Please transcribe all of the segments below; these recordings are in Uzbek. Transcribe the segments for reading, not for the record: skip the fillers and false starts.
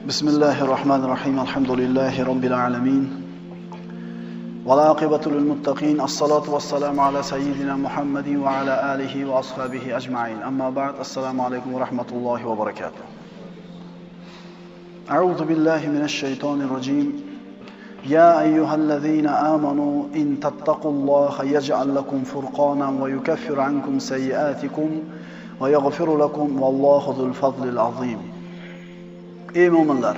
Bismillahirrahmanirrahim. Alhamdulillahi rabbil alamin. Wal aqibatu lil muttaqin. As-salatu was-salamu ala sayyidina Muhammadin wa ala alihi wa ashabihi ajma'in. Amma ba'd. Assalomu alaykum va rahmatullohi va barakatuh. A'udhu billahi minash shaytonir rajim. Ya ayyuhallazina amanu in tattaqullaha yaj'al lakum furqanan wa yukaffir ankum sayyi'atikum va yaghfir lakum wallohu zul fadlil azim. Ey mu'minlar,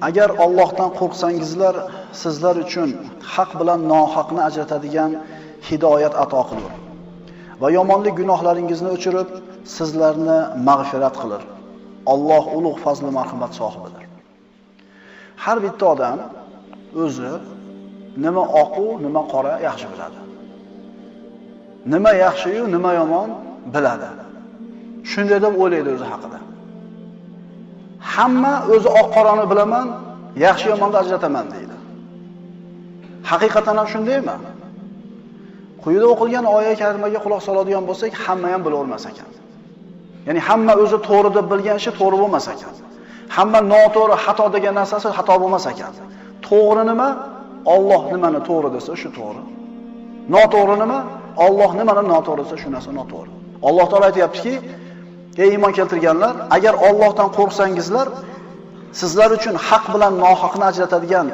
agar Allohdan qo'rqsangizlar, sizlar uchun haq bilan nohaqni ajratadigan hidoyat ato qilar va yomonlik gunohlaringizni o'chirib, sizlarni mag'firat qilar. Alloh ulug' fazl va marhamat sohibidir. Har bitta odam o'zi nima oq u, nima qora yaxshi biladi. Nima yaxshi yu, nima yomon biladi. Shunday deb o'ylaydi o'zi haqida. Hamma o'zi oq qorani bilaman, yaxshi yomonni ajrataman deydi. Haqiqatan ham shundaymi? Quyida o'qilgan oyat karimaga quloq soladigan bo'lsak, hamma ham bilavermas ekan. Ya'ni hamma o'zi to'g'ri deb bilgan ishi to'g'ri bo'lmas ekan. Hamma noto'g'ri, xato degan narsasi xato bo'lmas ekan. To'g'ri nima? Alloh nimani to'g'ri desa, shu to'g'ri. Noto'g'ri nima? Alloh nimani noto'g'ri desa, shu narsa noto'g'ri. Alloh taolo aytayaptiki, ey iymon keltirganlar, agar Allohdan qo'rqsangizlar, sizlar uchun haq bilan nohaqni ajratadigan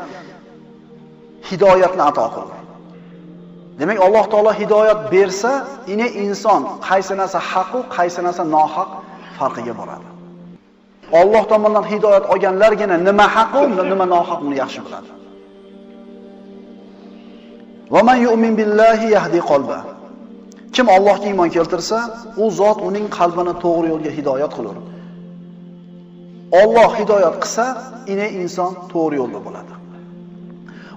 hidoyatni ato qiladi. Demak, Alloh taolo hidoyat bersa, ine inson qaysi narsa haq u, qaysi narsa nohaq farqiga boradi. Alloh tomonidan hidoyat olganlargina nima haq u, nima nohaq uni yaxshi biladi. Va man yu'min billahi yahdi qalba. Kim Allohga iymon keltirsa, u zot uning qalbini to'g'ri yo'lga hidoyat qilar. Alloh hidoyat qilsa, ine inson to'g'ri yo'lda bo'ladi.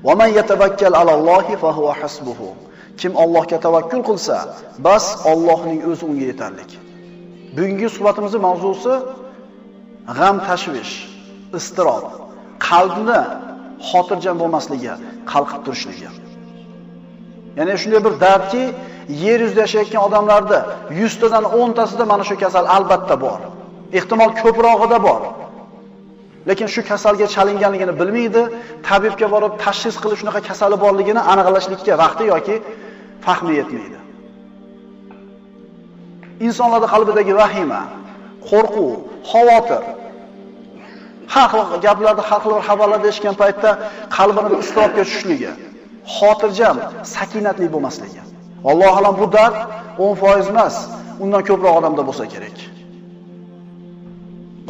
Va man yatawakkal alallohi fa huwa hasbuhu. Kim Allohga tavakkul qilsa, bas Allohning o'zi unga yetarlik. Bugungi suhbatimizning mavzusi g'am, tashvish, iztirob, qalbni xotirjam bo'lmasligi, qalqib turishligi. Ya'ni shunday bir dardki, yer yuzida yashayotgan odamlarda 100 tadan 10 tasida mana shu kasal albatta bor. Ehtimol ko'prog'ida bor. Lekin shu kasalga chalinganligini bilmaydi, tabibga borib tashxis qilib shunaqa kasali borligini aniqlashlikka vaqti yoki fahmi yetmaydi. Insonlarning qalbidagi vahima, qo'rquv, xavotir, har xil gaplarda, har xil xabarlarda eshitgan paytda qalbini iztirobga tushishligi, xotirjam, sakinatli bo'lmasligi. Alloh alam bu dard 10% emas, undan ko'proq odamda bo'lsa kerak.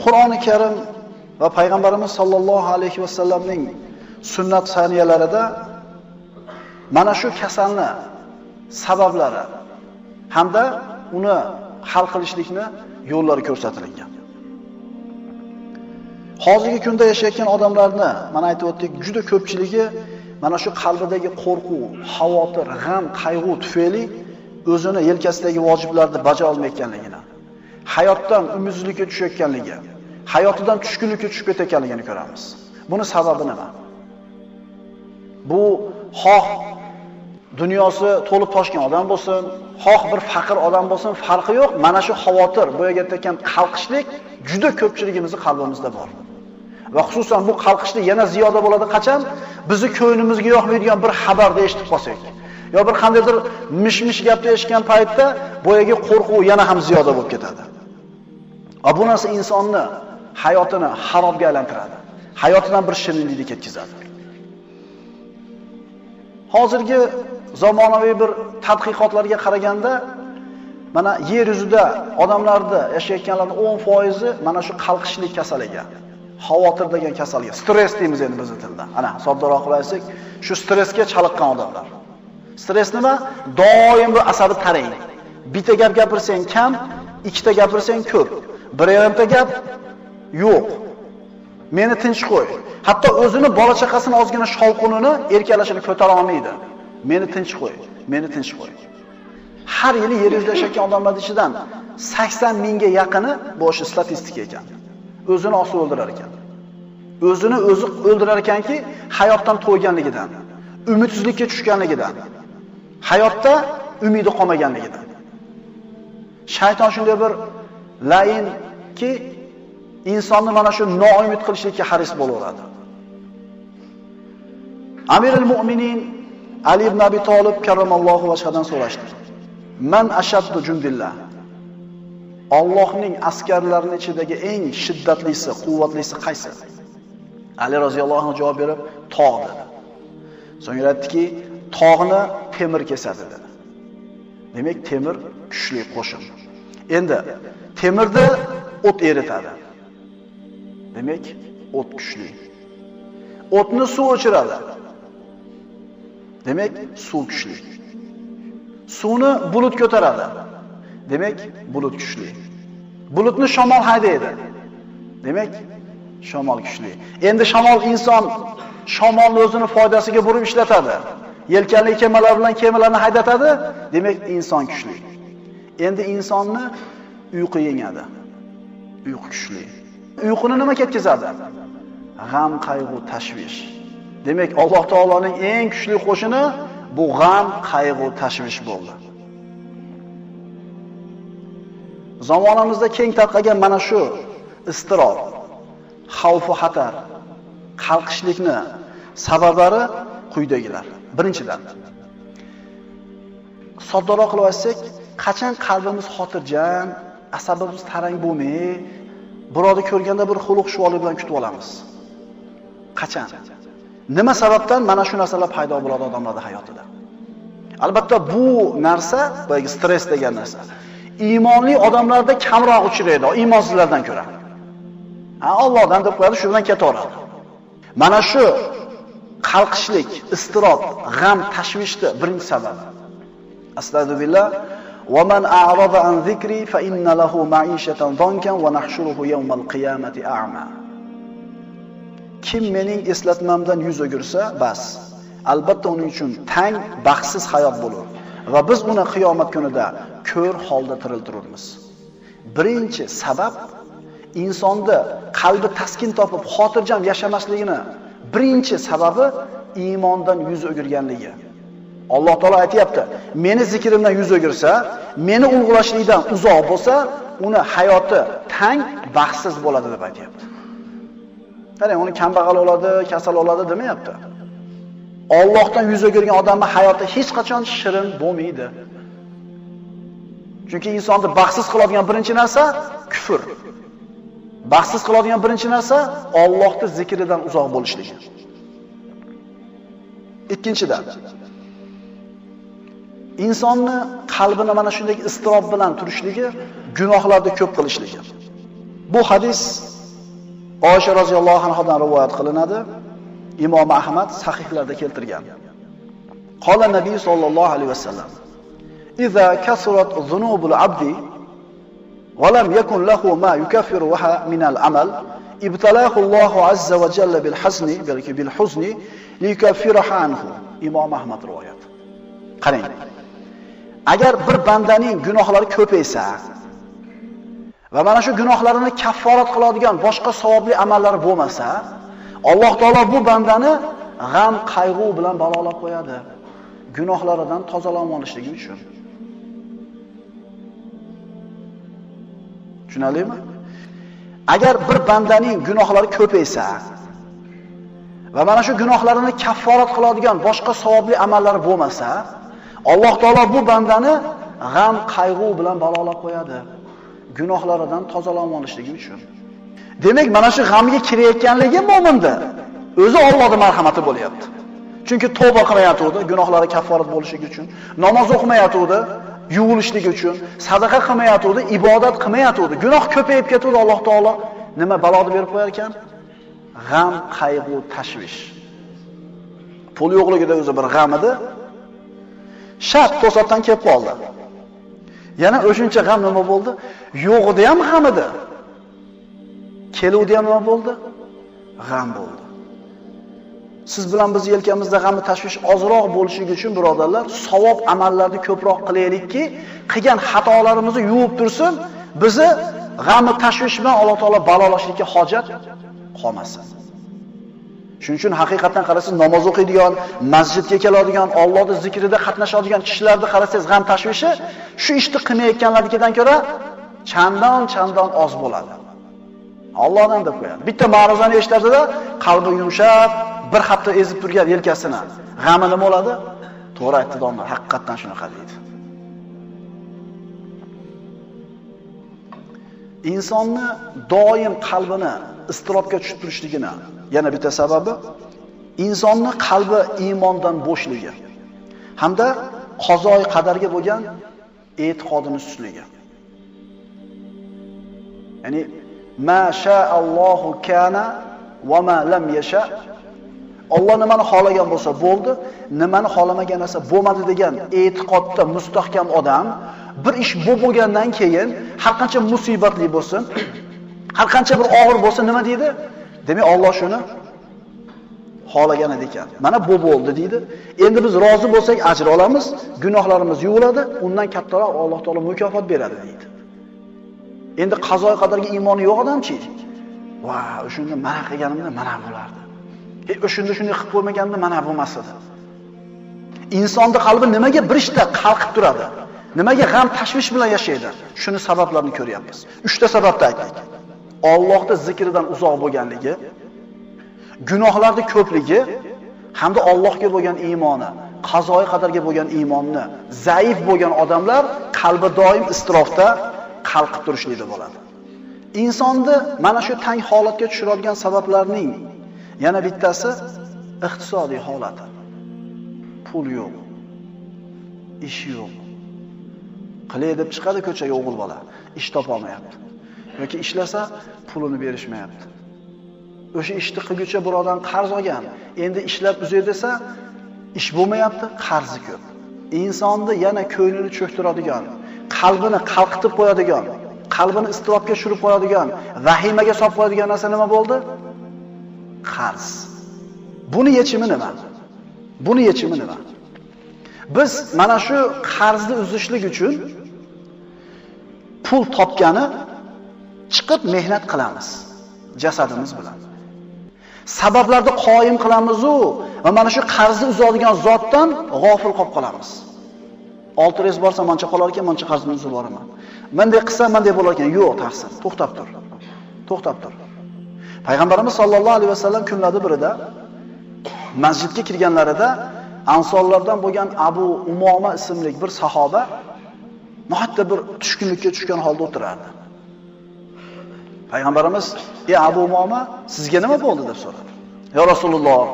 Qur'oni Karim va payg'ambarimiz sollallohu alayhi vasallamning sunnat saniyalarida mana shu kasalni sabablari hamda uni hal qilishlikni yo'llari ko'rsatilgan. Hozirgi kunda yashayotgan odamlarni, mana aytib o'tdik, juda ko'pchiligi mana shu qalbidagi qo'rquv, xavotir, g'am, qayg'u tufayli o'zini yelkasidagi vojiblarni bajara olmayotganligini, hayotdan umidsizlikka tushayotganligi, hayotidan tushkunlikka tushib ketayotganligini ko'ramiz. Buni sababi nima? Bu xoh dunyosi to'lib toshgan odam bo'lsin, xoh bir faqir odam bo'lsin, farqi yo'q. Mana shu xavotir, boyaga aytgan qalqishlik juda ko'pchiligimizning qalbimizda bor. Va xususan bu qalqishlik yana ziyoda bo'ladi qachon bizni ko'nglimizga yoqmaydigan bir xabarni eshitib qolsak, yo bir qandaydir mish-mish gapni eshitgan paytda boyaga qo'rquv yana ham ziyoda bo'lib ketadi. Va bu narsa insonni hayotini xarobga aylantiradi. Hayotidan bir shirinlikni ketkazadi. Hozirgi zamonaviy bir tadqiqotlarga qaraganda, mana yer yuzida odamlarda yashayotganlarning 10% mana shu qalqishlik kasaliga, xavotir degan kasalga, stress deymiz endi bizning tilda. Ana, soddaroq qilib aytsak, shu stressga chaliqqan odamlar. Stress nima? Doim bu asabi tarang. Bitta gap gapirsang kam, ikkita gapirsang ko'p. Bir yarimta gap yo'q. Meni tinch qo'y. Hatto o'zini bola chaqasini ozgina shovqinini, erkalashini ko'tara olmaydi. Meni tinch qo'y, meni tinch qo'y. Har yili yer yuzida yashayotgan odamlar ichidan 80 mingga yaqini bu o'sha statistika ekan. O'zini osib o'ldirar ekan. O'zini o'zi o'ldirar ekanki, hayotdan to'yganligidan, umidsizlikka tushganligidan, hayotda umidi qolmaganligidan. Shayton shunday bir lainki insonni mana shu noumid qilishlikka haris bo'laveradi. Amirul Mu'minin Ali ibn Abi Talib karramallohu vajhadan so'rashdi. Man ashaddu jundillah. Allohning askarlarining ichidagi eng shiddatlisi, quvvatlisi qaysi? Ali roziyallohu anhu javob berib, tog' dedi. So'ngra aytdiki, tog'ni temir kesadi dedi. Demak, temir kuchli qo'shin. Endi temirni o't eritadi. Demak, o't kuchli. O'tni suv o'chiradi. Demak, suv kuchli. Suvni bulut ko'taradi. Demak, bulut kuchli. Bulutni shamol haydaydi. Demak, shamol kuchli. Endi shamol inson shamolni o'zini foydasiga burib ishlatadi. Yelkanli kemalar bilan kemalarni haydatadi. Demak, inson kuchli. Endi insonni uyqu yengadi. Uyqu kuchli. Uyquni nima ketkazadi? G'am, qayg'u, tashvish. Demak, Alloh taoloning eng kuchli qo'shini bu g'am, qayg'u, tashvish bo'ldi. Zamonamizda keng tarqalgan mana shu iztirob, xavf va xatar, qalqishlikni sabablari quyidagilar. Birinchidan, soddaroq qilib aytsak, qachon qalbimiz xotirjam, asabimiz tarang bo'lmay, birovni ko'rganda bir xuluq shuvoli bilan kutib olamiz. Qachon? Nima sababdan mana shu narsalar paydo bo'ladi odamlarning hayotida? Albatta bu narsa, boyagi stress degan narsa, iymonli odamlarda kamroq uchraydi, iymonsizlardan ko'ra. Allohdan deb qo'yadi, shu bilan ketaveradi. Mana shu qalqishlik, iztirob, g'am, tashvishni birinchi sababi. Astagfirullah. Va man a'rada an zikri fa inna lahu ma'ishatan dankan va nahshuruhu yawmal qiyamati a'ma. Kim mening eslatmamdan yuz o'girsa, bas, albatta uning uchun tang, baxtsiz hayot bo'lur va biz uni qiyomat kunida ko'r holda tiriltiramiz. Birinchi sabab insonda qalbi taskin topib, xotirjam yashamasligini birinchi sababi iymondan yuz o'girganligi. Alloh taolo aytayapti, meni zikrimdan yuz o'girsa, meni ulug'lashlikdan uzoq bo'lsa, uni hayoti tang, baxtsiz bo'ladi deb aytayapti. Qarang, uni kambag'al bo'ladi, kasal bo'ladi demayapti. Allohdan yuz o'girgan odamning hayoti hech qachon shirin bo'lmaydi. Chunki insonni baxtsiz qiladigan birinchi narsa kufr. Baxtsiz qiladigan birinchi narsa Allohning zikridan uzoq bo'lishligi. Ikkinchidan, insonni qalbini mana shunday iztirob bilan turishligi, gunohlarni ko'p qilishligi. Bu hadis Oysha roziyallohu anhodan rivoyat qilinadi. Imom Ahmad sahihlarda keltirgan. Qala Nabiy sallallohu alayhi vasallam: "Iza kasurat zunubul abdi wa lam yakun lahu ma yukaffiruha min al-amal, ibtalahu Allahu azza wa jalla bil hazni, balki bil huzni liyukaffiraha anhu." Imom Ahmad rivoyat. Qarang. Agar bir bandaning gunohlari ko'paysa va mana shu gunohlarini kafforat qiladigan boshqa savobli amallari bo'lmasa, Alloh taolo bu bandani g'am, qayg'u bilan balolab qo'yadi. Gunohlaridan tozalanib olishligi uchun. Tushunarlimi? Agar bir bandaning gunohlari ko'paysa va mana shu gunohlarini kafforat qiladigan boshqa savobli amallari bo'lmasa, Alloh taolo bu bandani g'am, qayg'u bilan balolab qo'yadi. Gunohlaridan tozalanib olishligi uchun. Demak, mana shu g'amga kirayotganligi mo'minda o'zi Allohning marhamati bo'lyapti. Chunki tavba qilmayotdi, gunohlari kafforat bo'lishligi uchun, namoz o'qimayotdi, yuvilishligi uchun, sadaqa qilmayotdi, ibodat qilmayotdi. Gunoh ko'payib ketadi, Alloh taolo nima baloni berib qo'yar ekan? G'am, qayg'u, tashvish. Pul yo'qligida o'zi bir g'am edi. Shart to'satdan kelib qoldi. Yana o'shuncha g'am nima bo'ldi? Yo'g'ida ham g'am edi. Keluvdi ham nima bo'ldi? G'am bo'ldi. Siz bilan biz yelkamizda g'am, tashvish ozroq bo'lishligi uchun birodarlar, savob amallarni ko'proq qilaylikki, qilgan xatolarimizni yuvib tursin, bizni g'am, tashvish bilan Alloh taolo balolashlikka hojat qolmasin. Shuning uchun haqiqatan qarasangiz, namoz o'qiydigan, masjidga keladigan, Allohning zikrida qatnashadigan kishilarni qarasangiz, g'am, tashvishi shu ishni qilmayotganlarnikidan ko'ra chandon oz bo'ladi. Allohdan deb qo'yadi. Bitta ma'ruzani eshitadi-da, qalbi yumshab, bir hafta ezib turgan yelkasini. G'ami nima bo'ladi? To'g'ri aytdi domlar, haqiqatan shunaqa deydi. Insonni doim qalbini iztirobga tushib turishligini yana bitta sababi insonni qalbi iymondan bo'shligi hamda qazoi qadarga bo'lgan e'tiqodini sustligi. Ya'ni ma sha'allohu kana va ma lam yasha. Alloh nimani xohlagan bo'lsa bo'ldi, nimani xohlamagan narsa bo'lmadi degan e'tiqodda mustahkam odam bir ish bo'lgandan keyin har qancha musibatli bo'lsin, har qancha bir og'ir bo'lsa nima deydi? Demak, Alloh shuni xohlagan ekan. Mana bu bo'ldi deydi. Endi biz rozi bo'lsak ajr olamiz, gunohlarimiz yuviladi, undan kattaroq Alloh taolo mukofot beradi deydi. Endi qazoy qadarga iymoni yo'q odamchi? Va, o'shunda mana qilganimda mana bo'lardi. O'shunda shunday qilib qo'ymaganimda mana bo'lmasdi. Insonning qalbi nimaga bir ishda qalqib turadi? Nimaga g'am tashvish bilan yashaydi? Shuni sabablarini ko'ryapmiz. 3 ta sababni aytdik. Allohning zikridan uzoq bo'lganligi, gunohlarning ko'pligi hamda Allohga bo'lgan iymoni, qazoy qadarga bo'lgan iymonni zaif bo'lgan odamlar qalbi doim istirofda qalqib turishlikda bo'ladi. Insonni mana shu tang holatga tushiradigan sabablarning yana bittasi iqtisodiy holati. Pul yo'q. Ish yo'q. Qilay deb chiqadi ko'chaga o'g'il bola, ish topa olmayapti. Yoki ishlasa pulini berishmayapti. O'sha ishni qilguncha birodan qarz olgan. Endi ishlab uzay desa, ish bo'lmayapti, qarzi ko'p. Insonni yana ko'nglini cho'ktiradigan, qalbini qalqitib qo'yadigan, qalbini istirobga tushirib qo'yadigan, vahimaga solib qo'yadigan narsa nima bo'ldi? Qarz. Buni yechimi nima? Buni yechimi nima? Biz mana shu qarzni uzishlik uchun pul topgani chiqib mehnat qilamiz jasadimiz bilan. Sabablarni qoyim qilamiz va mana shu qarzni uzadigan zotdan g'ofil qolib qolamiz. 6 rez borsa mancha qolar ekan, mancha qarzni uzib boraman. Menday qilsam menday bo'lar ekan. Yo'q, taqsir. To'xtab tur. To'xtab tur. Payg'ambarimiz sollallohu alayhi vasallam kunlarda birida masjidga kirganlarida Ansorlardan bo'lgan Abu Umoma ismli bir sahoba nohatta bir tushkunlikka tushgan holda o'tirardi. Payg'ambarimiz: "Ey Abu Umoma, sizga nima bo'ldi?" deb so'radi. "Ya Rasululloh,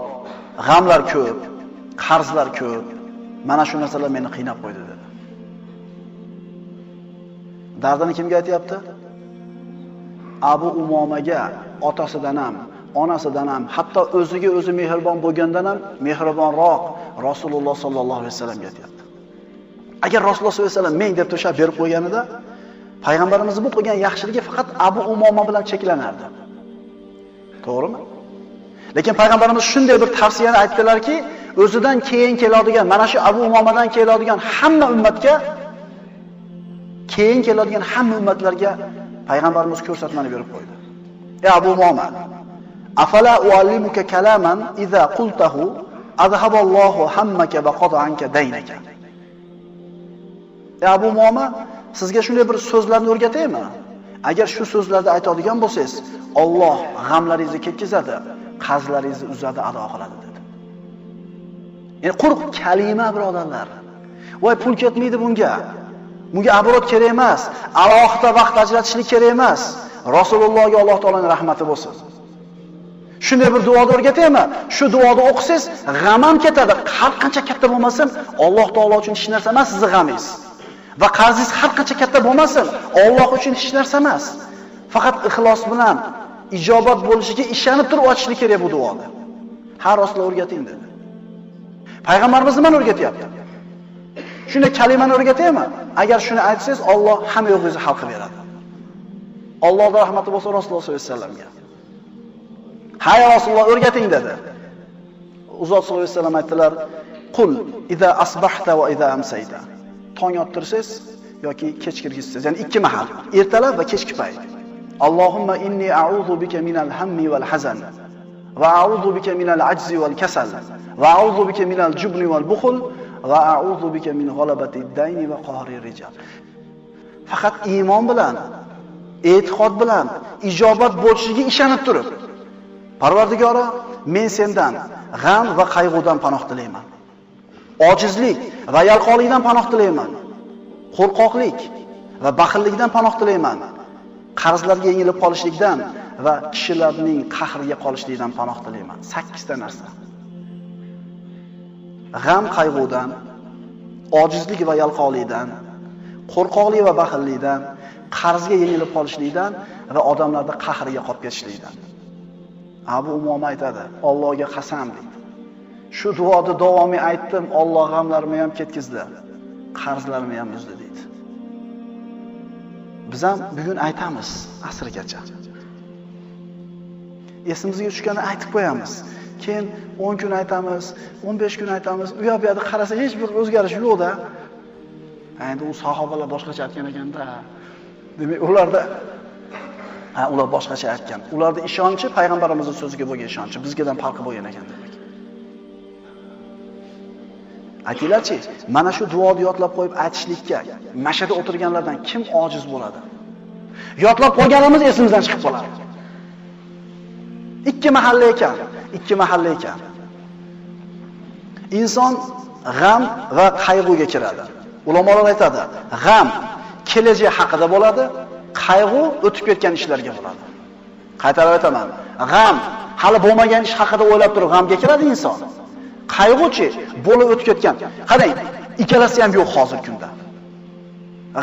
g'amlar ko'p, qarzlar ko'p. Mana shu narsalar meni qiynab qo'ydi" dedi. Dardini kimga aytayapti? Abu Umomaga, otasidan ham, onasidan ham, hatto o'ziga o'zi mehribon bo'lgandan ham mehribonroq Rasululloh sollallohu alayhi vasallamga aytayapti. Agar Rasululloh sollallohu alayhi vasallam men deb to'shab berib qo'yganida, payg'ambarimiz bu qilgan yaxshiligi faqat Abu Umoma bilan cheklanardi. To'g'rimi? Lekin payg'ambarimiz shunday bir tavsiyani aytdilarki, o'zidan keyin keladigan, mana shu Abu Umomadan keladigan hamma ummatga, keyin keladigan hamma ummatlarga payg'ambarimiz ko'rsatmani berib qo'ydi. Ey Abu Umoma, afala uallimuka kalaman idza qultahu adhaballohu hammaka va qada anka daynaka. Ey Abu Umoma, sizga shunday bir so'zlarni o'rgataymi? Agar shu so'zlarni aytadigan bo'lsangiz, Alloh g'amlaringizni ketkizadi, qarzlaringizni uzadi, ado qiladi dedi. Ya'ni quruq kalima birodarlar. Voy pul ketmaydi bunga. Bunga abrot kerak emas, alohida vaqt ajratishlik kerak emas. Rasulullohga Alloh taolaning rahmati bo'lsin. Shunday bir duoni o'rgataymi? Shu duoni o'qisangiz, g'am ham ketadi. Har qancha katta bo'lmasin, Alloh taolo uchun hech narsa emas sizning g'amingiz. Va qarzingiz har qancha katta bo'lmasin, Alloh uchun hech narsa emas. Faqat ixlos bilan ijobat bo'lishiga ishonib turib ochishlik kerak bu duoni. Har Rasululloh o'rgating dedi. Payg'ambarimiz nima o'rgatyapti? Shunday kalimani o'rgataymi? Agar shuni aytsangiz, Alloh hamma yo'g'ingizni hal qilib beradi. Allohning rahmati bo'lsin Rasululloh sollallohu alayhi vasallamga. Hay Rasululloh o'rgating dedi. Uzot sollallohu alayhi vasallam aytdilar: "Qul idza asbahta va idza amsayta." Tong ottirsangiz yoki kech kirgizsangiz, ya'ni ikki mahal, ertalab va kechki payt. Allohumma inni a'udhu bika minal hammi wal hazan va a'udhu bika minal ajzi wal kasal va a'udhu bika minal jubni wal bukhl va a'udhu bika min ghalabati ad-dayni va qahri rijal. Faqat iymon bilan e'tiqod bilan ijobat bo'lishiga ishonib turib, Parvardigoro, men sendan g'am va qayg'udan panoh tilayman. Ojizlik va yalqonlikdan panoh tilayman. Qo'rqoqlik va baxillikdan panoh tilayman. Qarzlarga yengilib qolishlikdan va kishilarning qahriga qolishlikdan panoh tilayman. 8 ta narsa. G'am qayg'udan, ojizlik va yalqonlikdan, qo'rqoqlik va baxillikdan, qarzga yengilib qolishlikdan va odamlarning qahriga qolib ketishlikdan. Abu Umoma aytadi, Allohga qasam deydi. Shu duoni davomiy aytdim, Alloh g'amlarimni ham ketkizdi, qarzlarimni ham uzdi deydi. Biz ham bugun aytamiz asrgacha. Esimizga tushganda aytib qo'yamiz. Keyin 10 kun aytamiz, 15 kun aytamiz. U yoqda qarasa hech bir o'zgarish yo'q-da. Endi u sahobalar boshqacha aytgan ekanda. Demak, ular boshqacha aytgan. Ularning ishonchi payg'ambarimizning so'ziga bo'lgan ishonchi bizgadan farqi bo'lgan ekan demak. Aytinglarchi, mana shu duoni yodlab qo'yib aytishlikka mashada o'tirganlardan kim ojiz bo'ladi? Yodlab qo'yganimiz esimizdan chiqib qoladi. Ikki mahalla ekan. Inson g'am va qayg'uga kiradi. Ulamolar aytadi, g'am kelajak haqida bo'ladi, qayg'u o'tib ketgan ishlarga bo'ladi. Qaytarib aytaman, g'am hali bo'lmagan ish haqida o'ylab turib g'amga kiradi inson. Qayg'uchi bo'lib o'tib ketgan. Qarang, ikkalasi ham yo'q hozir kunda.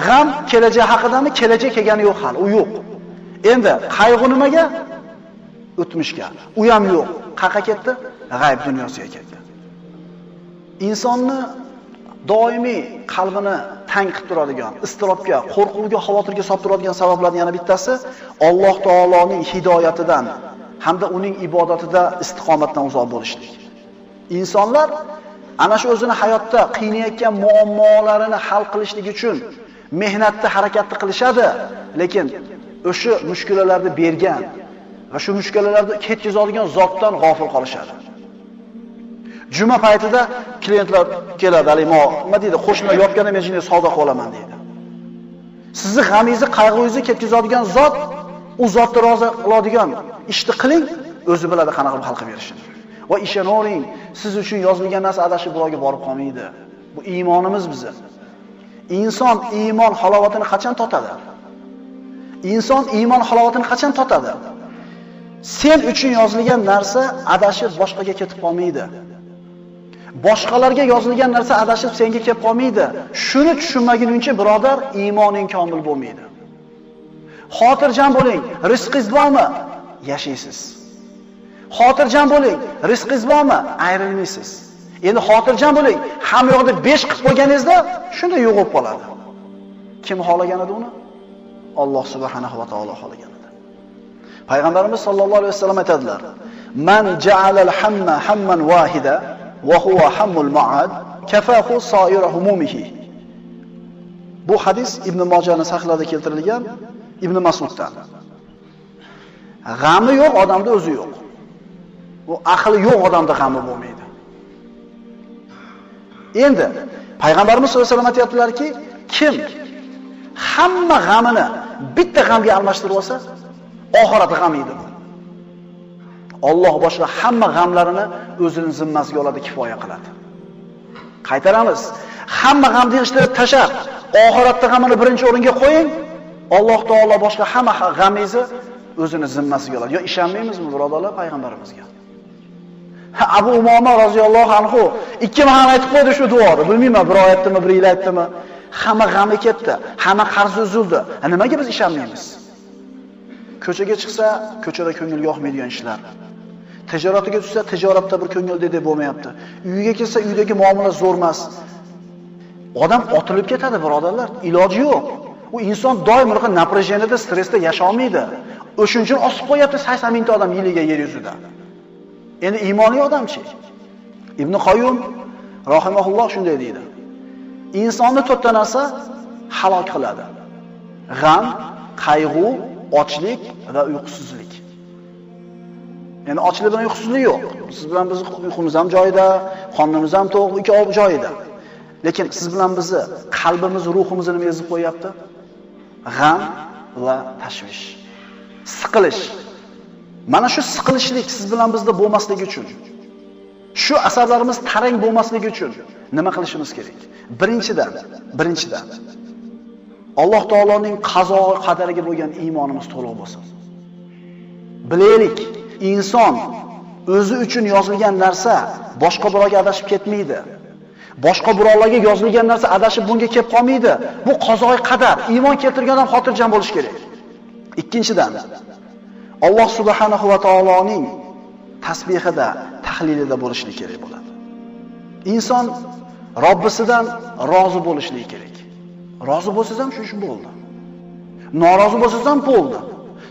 G'am kelajak haqidami? Kelajak kelgani yo'q hali, u yo'q. Endi qayg'u nimaga? O'tmishga. U ham yo'q. Qayerga ketdi? G'ayb dunyosiga ketdi. Insonni doimiy qalbini tang qilib turadigan, istirobga, qo'rquvga, xavotirga solib turadigan sabablardan yana bittasi Alloh taoloning hidoyatidan hamda uning ibodatida istiqomatdan uzoq bo'lishlik. Insonlar ana shu o'zini hayotda qiynayotgan muammolarini hal qilishlik uchun mehnatda, harakatni qilishadi, lekin o'sha mushkulalarni bergan va shu mushkulalarni ketkazadigan zotdan g'ofil qolishadi. Juma paytida klientlar keladi, nima deydi, qo'shnilar yopganda men jinni savdo qila olaman deydi. Sizni g'amingizni, qayg'ungizni ketkazadigan zot, u zotni rozi qiladigan ishni qiling, o'zi biladi qanaqa qilib hal qilib berishini. Va ishoning, siz uchun yozilgan narsa adashib birovga borib qolmaydi. Bu iymonimiz bizni. Inson iymon halovatini qachon totadi? Inson iymon halovatini qachon totadi? Sen uchun yozilgan narsa adashib boshqaga ketib qolmaydi. Boshqalarga yozilgan narsa adashib senga kelib qolmaydi. Shuni tushunmaguningcha, birodar, iymoning komil bo'lmaydi. Xotirjam bo'ling, rizqingiz bormi? Yashaysiz. Xotirjam bo'ling, rizqingiz bormi? Ayrilmaysiz. Endi xotirjam bo'ling, hamma yoqda 5 qilib qo'yganingizda shunda yo'qib qoladi. Kim xohlagan edi uni? Alloh subhanahu va taolo xohlagan edi. Payg'ambarimiz sollallohu alayhi vasallam aytadilar: "Man ja'ala al-hamma hamman wahida va huwa hammul ma'ad, kafahu sa'ira humumihi." Bu hadis Ibn Mojahning sahihlarida keltirilgan, Ibn Mas'uddan. G'ami yo'q odamda o'zi yo'q. Bu aqli yo'q odamda g'ami bo'lmaydi. Endi payg'ambarimiz sollallohu alayhi vasallam aytayaptilarki, kim hamma g'amini bitta g'amga almashtirib olsa, oxirat g'amiydi. Alloh boshqa hamma g'amlarini o'zining zimmasiga oladi, kifoya qiladi. Qaytaramiz. Hamma g'amni yig'ishtirib tashab, oxiratda g'amini birinchi o'ringa qo'ying. Alloh taolo boshqa hamma g'amingizni o'zining zimmasiga oladi. Yo ishonmaymizmi birodarlar payg'ambarimizga? Abu Umoma roziyallohu anhu 2 mahal aytib qo'ydi shu duoni. Bilmayman, bir oyatdimi, bir yil aytdimi? Hamma g'ami ketdi, hamma qarzi uzildi. Nimaga biz ishonmaymiz? Ko'chaga chiqsa, ko'chada ko'ngilga yoqmaydigan ishlar. Tijoratiga tushsa, tijoratda bir ko'ngildek bo'lmayapti. Uyiga kelsa, uydagi muomala zo'rmas. Odam otilib ketadi, birodarlar. Iloji yo'q. U inson doim bunaqa naprejенияda, stressda yasha olmaydi. O'shuning uchun osib qo'yapti 80 mingta odam yiliga yer yuzida. Endi iymonli odamchi? Ibn Qoyyum rahimahulloh shunday deydi. Insonni 4 ta narsa halok qiladi. G'am, qayg'u, ochlik va uyqusizlik. Ya'ni ochlik bilan uyqusizlik yo'q. Siz bilan biz uyqumiz ham joyida, qonimiz ham to'q, ikkovi joyida. Lekin siz bilan bizni qalbimiz, ruhimizni nima ezib qo'yapti? G'am va tashvish. Siqilish. Mana shu siqilishlik siz bilan bizda bo'lmasligi uchun, shu asablarimiz tarang bo'lmasligi uchun nima qilishimiz kerak? Birinchidan Alloh taoloning qazo va qadariga bo'lgan iymonimiz to'liq bo'lsin. Bilaylik, inson o'zi uchun yozilgan narsa boshqa birovga adashib ketmaydi. Boshqa birovlarga yozilgan narsa adashib bunga kelib qolmaydi. Bu qazoy qadar. Iymon keltirgan odam xotirjam bo'lish kerak. Ikkinchidan, Alloh subhanahu va taoloning tasbihida, tahlilida bo'lishlik kerak bo'ladi. Inson Robbisidan rozi bo'lishligi kerak. Rozi bo'lsangiz ham shu bo'ldi. Norozi bo'lsangiz ham bo'ldi.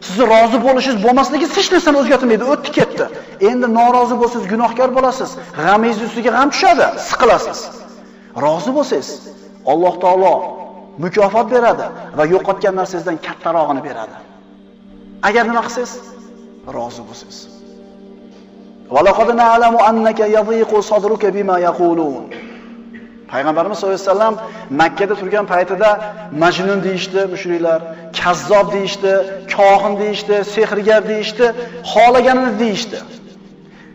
Sizni rozi bo'lishingiz bo'lmasligi hech narsani o'zgartirmaydi, o'tdi ketdi. Endi norozi bo'lsangiz gunohkor bo'lasiz, g'amingiz ustiga g'am tushadi, siqilasiz. Rozi bo'lsangiz, Alloh taolo mukofot beradi va yo'qotgan narsangizdan kattarog'ini beradi. Agar nima qilsangiz, rozi bo'lsangiz. Va laqad na'lamu annaka yadhiqu sadruka bima yaqulun. Payg'ambarimiz sollallohu alayhi vasallam Makka da turgan paytida majnun deyishdi mushriklar, kazzob deyishdi, kohin deyishdi, sehrgar deyishdi, xolaganini deyishdi.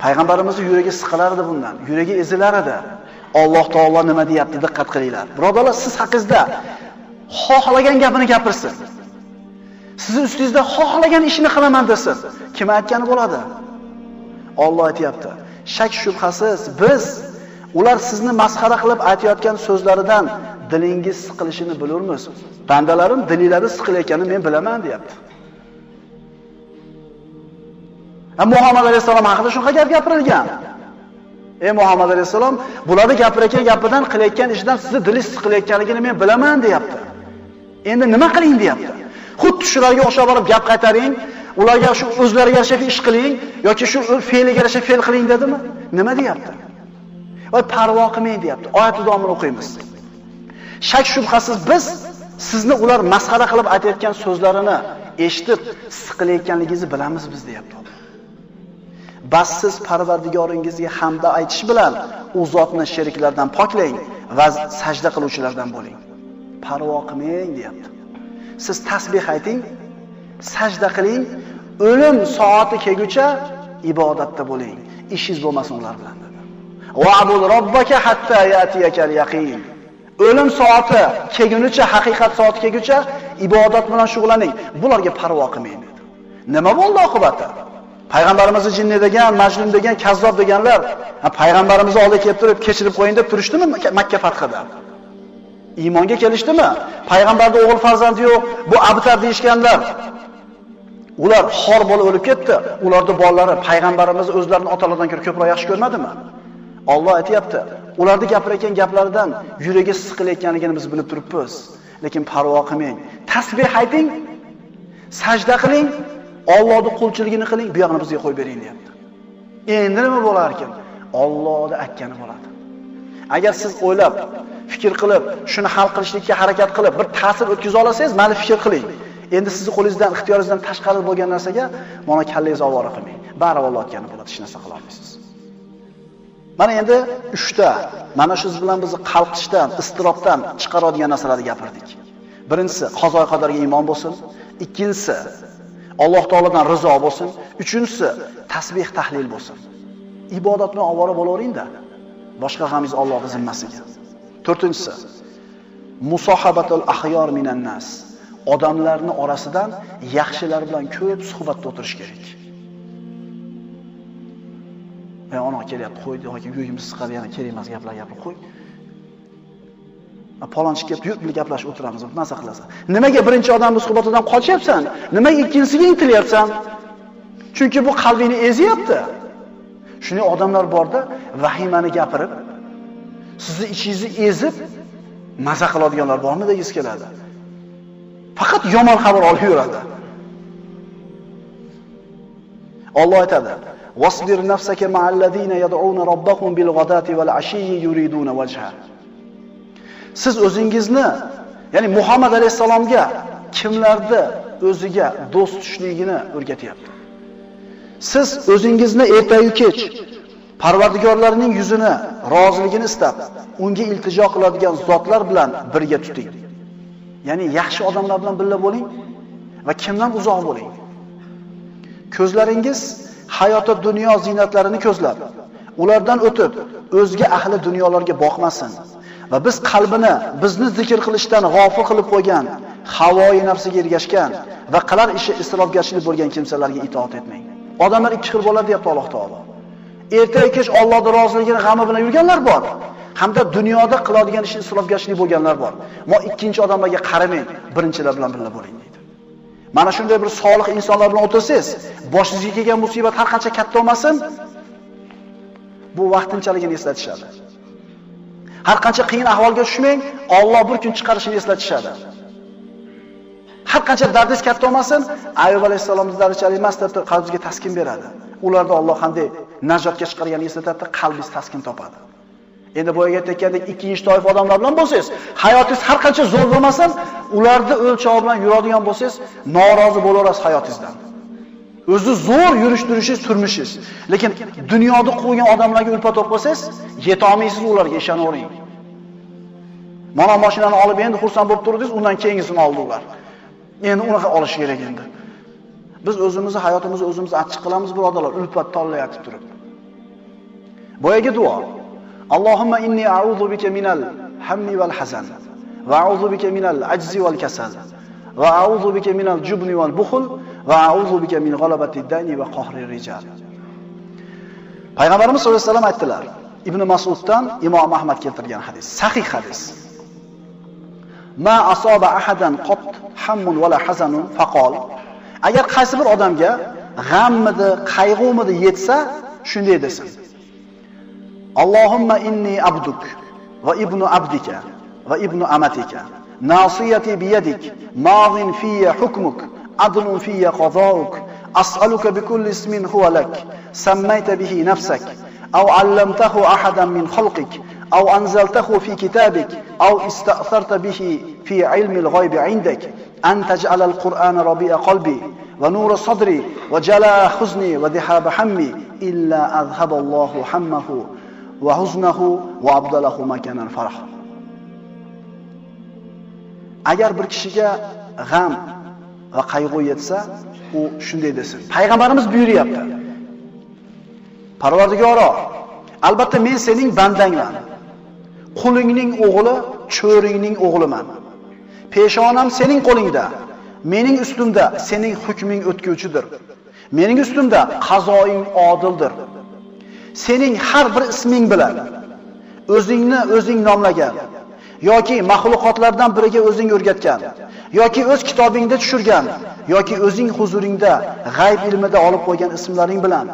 Payg'ambarimizning yuragi siqilardi bundan, yuragi ezilar edi. Alloh taolo nima deyapti, diqqat qilinglar. Birodarlar, siz haqingizda xohlagan gapini gapirsin. Sizning ustingizda xohlagan ishni qilaman desin. Kim aytgani bo'ladi? Alloh aytayapti. Shak shubhasiz biz ular sizni masxara qilib aytayotgan so'zlaridan dilingiz siqilishini bilurmiz. Bandalarim dililari siqilayotganini men bilaman, deyapti. Muhammad alayhisalom haqida shunaqa gap gapirilgan. Ey Muhammad alayhisalom, bularni gapirayotgan gapidan qilayotgan ishidan sizni dilingiz siqilayotganligini men bilaman, deyapti. Endi nima qiling, deyapti. Xuddi shularga o'xshab borib gap qaytaring, ularga shu o'zlariga yarasha ish qiling yoki shu fe'liga yarasha fe'l qiling dedimi? Nima deyapti? Voy parvo qilmang, deyapti. Oyat davomini o'qiymiz. Shak shubhasiz biz sizni ular masxara qilib aytayotgan so'zlarini eshitib siqilayotganligingizni bilamiz biz, deyapti. Bas siz Parvardigoringizga hamda aytish bilan u zotni sheriklardan poklang va sajda qiluvchilardan bo'ling. Parvo qilmang, deyapti. Siz tasbih ayting, sajda qiling, o'lim soati kelguncha ibodatda bo'ling. Ishingiz bo'lmasin ular bilan, dedi. Wa'bud robbaka hatta yatiyakal yaqin. O'lim soati kelgunicha, haqiqat soati kelguncha ibodat bilan shug'ullaning. Bularga parvo qilmang, dedi. Nima bo'ldi oqibati? Payg'ambarimizni jinni degan, majnun degan, kazzob deganlar payg'ambarimizni oldiga kelib turib, kechirib qo'ying deb turishdimi Makka fathida? Iymonga kelishdimi? Payg'ambarning o'g'il farzandi yo'q, bu abtar deyishganlar. Ular xor bo'lib o'lib ketdi. Ularning bolalari payg'ambarimizni o'zlarining otalaridan ko'proq yaxshi ko'rmadimi? Alloh aytayapti, ularning gapirayotgan gaplaridan yuragi siqilayotganligini biz bilib turibmiz. Lekin parvo qilmang. Tasbih ayting, sajda qiling, Allohning qulchiligini qiling, bu yoqni bizga qo'yib bering, deyapti. Endi nima bo'lar ekan? Allohning aytgani bo'ladi. Agar siz o'ylab, fikr qilib, shuni hal qilishlikka harakat qilib, bir ta'sir o'tkaza olasangiz, mayli fikr qiling. Endi sizning qo'lingizdan, ixtiyoringizdan tashqari bo'lgan narsaga mana kallangizni ovora qilmang. Baribir Alloh aytgani bo'ladi, hech narsa qila olmaysiz. Mana endi 3 ta mana shu bilan bizni qalqishdan, istirobdan chiqaradigan narsalarni gapirdik. Birinchisi qazo qadarga iymon bo'lsin, ikkinchisi Alloh taoladan rizo bo'lsin, uchinchisi tasbih tahlil bo'lsin. Ibodat bilan ovora bo'lavering-da. Boshqa g'amingiz Allohning zimmasiga. To'rtinchisi musohabatul ahyor minan nas. Odamlarning orasidan yaxshilar bilan ko'p suhbatda o'tirish kerak. Ona kelyapti, qo'ydi yoki go'yimiz chiqadi, yana kerak emas gaplar gapirib qo'y. Palonchi kelib, yur birga gaplashib o'tiramiz, nasa qilasan. Nimaga birinchi odamning suhbatidan qochyapsan? Nimaga ikkinchisiga intilyapsan? Chunki bu qalbingni ezyapti. Shunday odamlar borda vahimani gapirib, sizni ichingizni ezib maza qiladiganlar bormi degiz keladi. Faqat yomon xabar olib yuradi. Alloh aytadi: "Wasbir nafsaka ma'allazina yad'una robbahum bil ghadati wal ashiyyi yuriduna wajha." Siz o'zingizni, ya'ni Muhammad alayhisalomga kimlarda o'ziga do'st tutishligini o'rgatyapti. Siz o'zingizni ertayu kech Parvardigorlarning yuzini, roziligini istab, unga iltijo qiladigan zotlar bilan birga tuting. Ya'ni yaxshi odamlar bilan birga bo'ling va kimdan uzoq bo'ling. Ko'zlaringiz hayotda dunyo ziynatlarini ko'zlab, ulardan o'tib, o'zga ahli dunyolarga boqmasin va biz qalbini bizni zikr qilishdan g'ofil qilib qo'ygan, havoi nafsiga ergashgan va qilar ishi isrofgarchilik bo'lgan kimsalarga itoat etmang. Odamlar ikki xil bo'ladi deyapti Alloh taolo. Ertaga kech Allohning roziligini g'ami bilan yurganlar bor, hamda dunyoda qiladigan ishi isrofgarchilik bo'lganlar bor. Mo ikkinchi odamlarga qaramang, birinchilar bilan birga bo'ling deydi. Mana shunday bir solih insonlar bilan o'tirsangiz, boshingizga kelgan musibat har qancha katta bo'lmasin, bu vaqtinchaligini eslatishadi. Har qancha qiyin ahvolga tushmang, Alloh bir kun chiqarishini eslatishadi. Har qancha dardingiz katta bo'lmasin, Ayyub alayhisolamning darajali emas deb qalbingizga taskin beradi. Ularda Alloh qanday najotga chiqarganini eslatadi, qalbingiz taskin topadi. Endi boyaga aytgandek ikkinchi toifa odamlar bilan bo'lsangiz, hayotingiz har qancha zo'r bo'lmasin, ularni o'lchovi bilan yuradigan bo'lsangiz, norozi bo'laverasiz hayotingizdan. O'zi zo'r yurish-turishingiz, turmushingiz. Lekin dunyoda qo'ygan odamlarga ulpat o'qib yeta olmaysiz ularga, ishonavering. Mana mashinani olib endi xursand bo'lib turdingiz, undan keyingisini oldi ular. Endi unaqa olish kerak endi. Biz o'zimizni hayotimizni o'zimiz achchiq qilamiz birodarlar, ulpat tanlayatib turib. Boyaga duo. Allohumma inni a'udhu bika minal hammi wal hazan va a'udhu bika minal ajzi wal kasal va a'udhu bika minal jubni wal bukhl va a'udhu bika min g'alabatid dani va qahrir rijal. Payg'ambarimiz sollallohu alayhi vasallam aytdilar. Ibn Mas'uddan Imom Ahmad keltirgan hadis, sahih hadis. Ma asaba ahadan qat hammun wala hazanun faqal. Agar qaysi bir odamga g'ammidi, qayg'umidi yetsa, shunday desin. Allohumma inni abduk va ibnu abdika va ibnu amatika. Nasiyati biyadik, madin fiyya hukmuk, adlun fiyya qadauk. As'aluka bikulli ismin huwa lak, sammayta bihi nafsak, aw 'allamtahu ahadan min khalqik, aw anzaltahu fi kitabik, aw ista'tharta bihi fi 'ilmi al-ghaybi 'indak, an taj'ala al-Qur'ana rabi'a qalbi wa nura sadri wa jalaa huzni wa dhahaba hammi illa adhhaba Allahu hammahu va huznahu va abdalahu makanan farah. Agar bir kishiga g'am va qayg'u yetsa, u shunday desin. Payg'ambarimiz buyuryapti. Parvardigoro, albatta men sening bandangman. Qulingning o'g'li, cho'ringning o'g'liman. Peshonam sening qo'lingda, mening ustimda sening hukming o'tkuvchidir. Mening ustimda qazoing odildir. Sening har bir isming bilan o'zingni o'zing nomlagan yoki mahluqotlardan biriga o'zing o'rgatgan yoki o'z kitobingda tushirgan yoki o'zing huzuringda g'ayb ilmida olib qo'ygan ismlaring bilan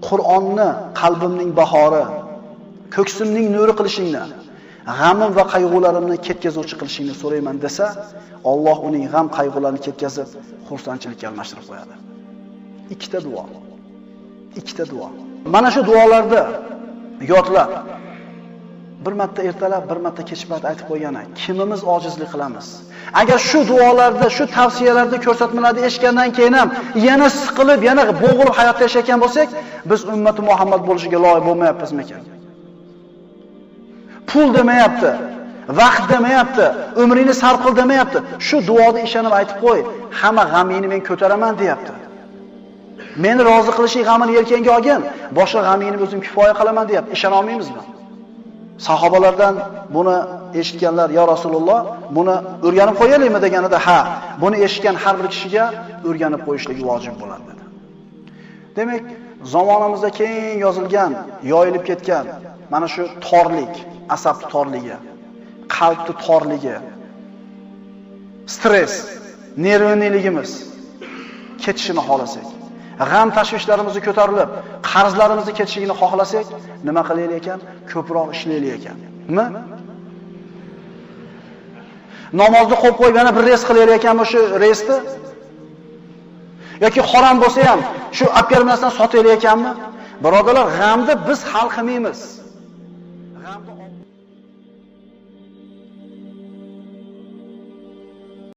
Qur'onni qalbimning bahori, ko'ksimning nuri qilishingni, g'amim va qayg'ularimni ketkazuvchi qilishingni so'rayman desa, Alloh uning g'am qayg'ularini ketkazib, xursandchilikka almashtirib qo'yadi. Ikkita duo. Ikkita duo. Mana shu duolarni yodlab, bir marta ertalab, bir marta kechbat aytib qo'ygani, kimimiz ojizlik qilamiz? Agar shu duolarda, shu tavsiyalarda ko'rsatmalarni eshitgandan keyin ham yana siqilib, yana bo'g'ilib hayotda yashayotgan bo'lsak, biz ummati Muhammad bo'lishiga loyiq bo'lmayapmizmi ekan? Pul demayapti, vaqt demayapti, umringni sarf qil demayapti. Shu duoda ishonib aytib qo'y, hamma g'amingni men ko'taraman deyapti. Meni rozi qilishing g'amini yelkangga olgin, boshqa g'amingni o'zim kifoya qilaman deyapti. Ishona olmaymizmi? Sahobalardan buni eshitganlar, "Ya Rasululloh, buni o'rganib qo'yaylikmi?" deganida, "Ha, buni eshitgan har bir kishiga o'rganib qo'yishligi vojib bo'ladi" dedi. Demak, zamonimizda keng yozilgan, yoyilib ketgan mana shu torlik, asab torligi, qalbni torligi, stress, nervniligimiz ketishini xohlasak, g'am tashvishlarimizni ko'tarilib, qarzlarimizni ketishini xohlasak, nima qilaylik ekan? Ko'proq ishlaylik ekanmi? Namozni qo'yib qo'yib yana bir reys qilaylik ekanmi shu reysni? Yoki harom bo'lsa ham shu olib kelib narsadan sotaylik ekanmi? Birodarlar, g'amni biz hal qilmaymiz.